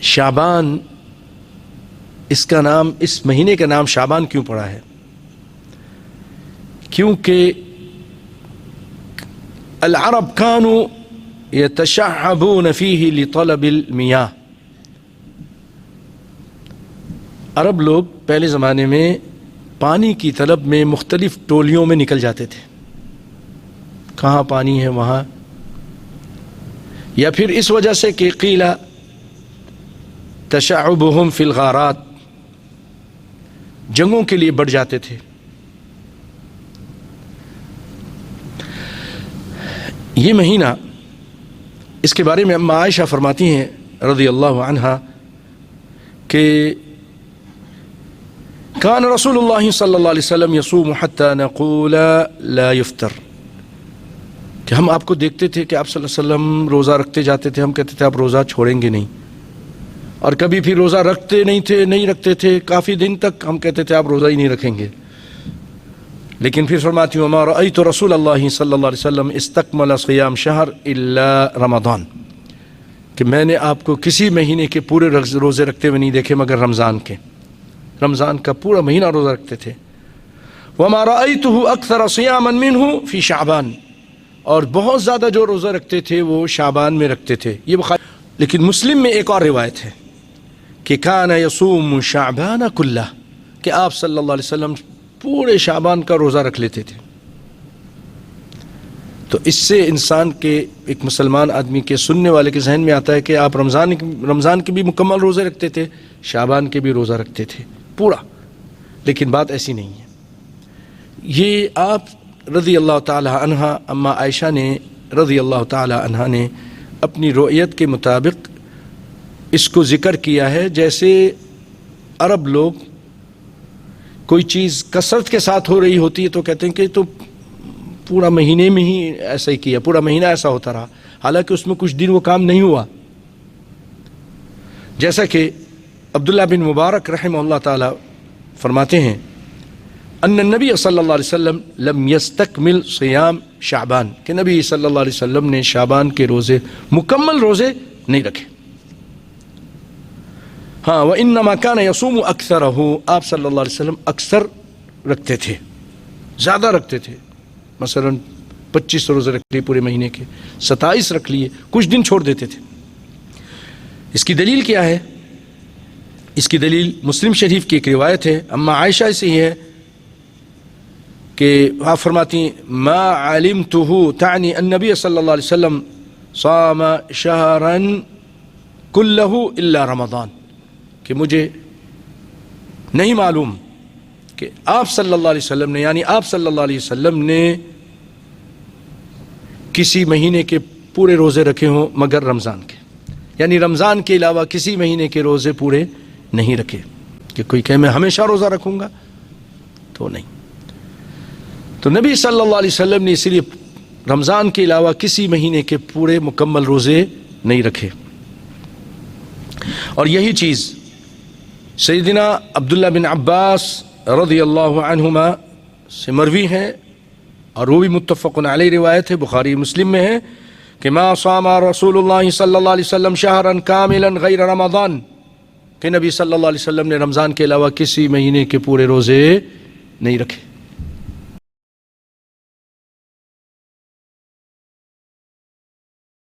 شعبان اس کا نام، اس مہینے کا نام شعبان کیوں پڑا ہے؟ کیونکہ العرب كانوا يتشعبون فيه لطلب المياه. عرب لوگ پہلے زمانے میں پانی کی طلب میں مختلف ٹولیوں میں نکل جاتے تھے. کہاں پانی ہے وہاں، یا پھر اس وجہ سے کہ قیل تشعبهم فی الغارات، جنگوں کے لیے بڑھ جاتے تھے. یہ مہینہ، اس کے بارے میں اما عائشہ فرماتی ہیں رضی اللہ عنہا کہ کان رسول اللہ صلی اللہ علیہ وسلم یصوم حتی نقول لا یفطر، کہ ہم آپ کو دیکھتے تھے کہ آپ صلی اللہ علیہ وسلم روزہ رکھتے جاتے تھے، ہم کہتے تھے آپ روزہ چھوڑیں گے نہیں، اور کبھی پھر روزہ رکھتے نہیں رکھتے تھے کافی دن تک، ہم کہتے تھے آپ روزہ ہی نہیں رکھیں گے. لیکن پھر فرماتی ہوں وما رأیت رسول اللہ صلی اللہ علیہ وسلم استکمل صیام شہر الا رمضان، کہ میں نے آپ کو کسی مہینے کے پورے روزے رکھتے ہوئے نہیں دیکھے مگر رمضان کے. رمضان کا پورا مہینہ روزہ رکھتے تھے. وما رأیتہ اکثر صیاما منہ فی شعبان، اور بہت زیادہ جو روزہ رکھتے تھے وہ شعبان میں رکھتے تھے. یہ بخاری. لیکن مسلم میں ایک اور روایت ہے کہ کان یصوم شعبان کلہ، کہ آپ صلی اللہ علیہ وسلم پورے شعبان کا روزہ رکھ لیتے تھے. تو اس سے انسان کے، ایک مسلمان آدمی کے، سننے والے کے ذہن میں آتا ہے کہ آپ رمضان کے بھی مکمل روزے رکھتے تھے، شعبان کے بھی روزہ رکھتے تھے پورا. لیکن بات ایسی نہیں ہے. یہ آپ رضی اللہ تعالی عنہ، اما عائشہ نے رضی اللہ تعالی عنہ نے اپنی رؤیت کے مطابق اس کو ذکر کیا ہے. جیسے عرب لوگ کوئی چیز کثرت کے ساتھ ہو رہی ہوتی ہے تو کہتے ہیں کہ تو پورا مہینے میں ہی ایسا ہی کیا، پورا مہینہ ایسا ہوتا رہا، حالانکہ اس میں کچھ دن وہ کام نہیں ہوا. جیسا کہ عبداللہ بن مبارک رحمہ اللہ تعالی فرماتے ہیں ان النبی صلی اللہ علیہ وسلم لم یستکمل صیام شعبان، کہ نبی صلی اللہ علیہ وسلم نے شعبان کے روزے، مکمل روزے نہیں رکھے. ہاں وانما کان یصوم اکثرہ، آپ صلی اللہ علیہ وسلم اکثر رکھتے تھے، زیادہ رکھتے تھے. مثلا 25 روزے رکھ لیے پورے مہینے کے، 27 رکھ لیے، کچھ دن چھوڑ دیتے تھے. اس کی دلیل کیا ہے؟ اس کی دلیل مسلم شریف کی ایک روایت ہے اما عائشہ سے ہی ہے کہ آپ فرماتی ہیں ما علمتہ، تعنی النبی صلی اللہ علیہ وسلم صام شہرا کلہ الا رمضان، کہ مجھے نہیں معلوم کہ آپ صلی اللہ علیہ وسلم نے، یعنی آپ صلی اللہ علیہ وسلم نے کسی مہینے کے پورے روزے رکھے ہوں مگر رمضان کے، یعنی رمضان کے علاوہ کسی مہینے کے روزے پورے نہیں رکھے. کہ کوئی کہے میں ہمیشہ روزہ رکھوں گا تو نہیں. تو نبی صلی اللہ علیہ وسلم نے اسی لیے رمضان کے علاوہ کسی مہینے کے پورے مکمل روزے نہیں رکھے. اور یہی چیز سیدنا عبداللہ بن عباس رضی اللہ عنہما سے مروی ہے، اور وہ بھی متفق علیہ روایت ہے، بخاری مسلم میں ہے کہ ما صام رسول اللہ صلی اللہ علیہ وسلم شہرا کاملا غیر رمضان، کہ نبی صلی اللہ علیہ وسلم نے رمضان کے علاوہ کسی مہینے کے پورے روزے نہیں رکھے.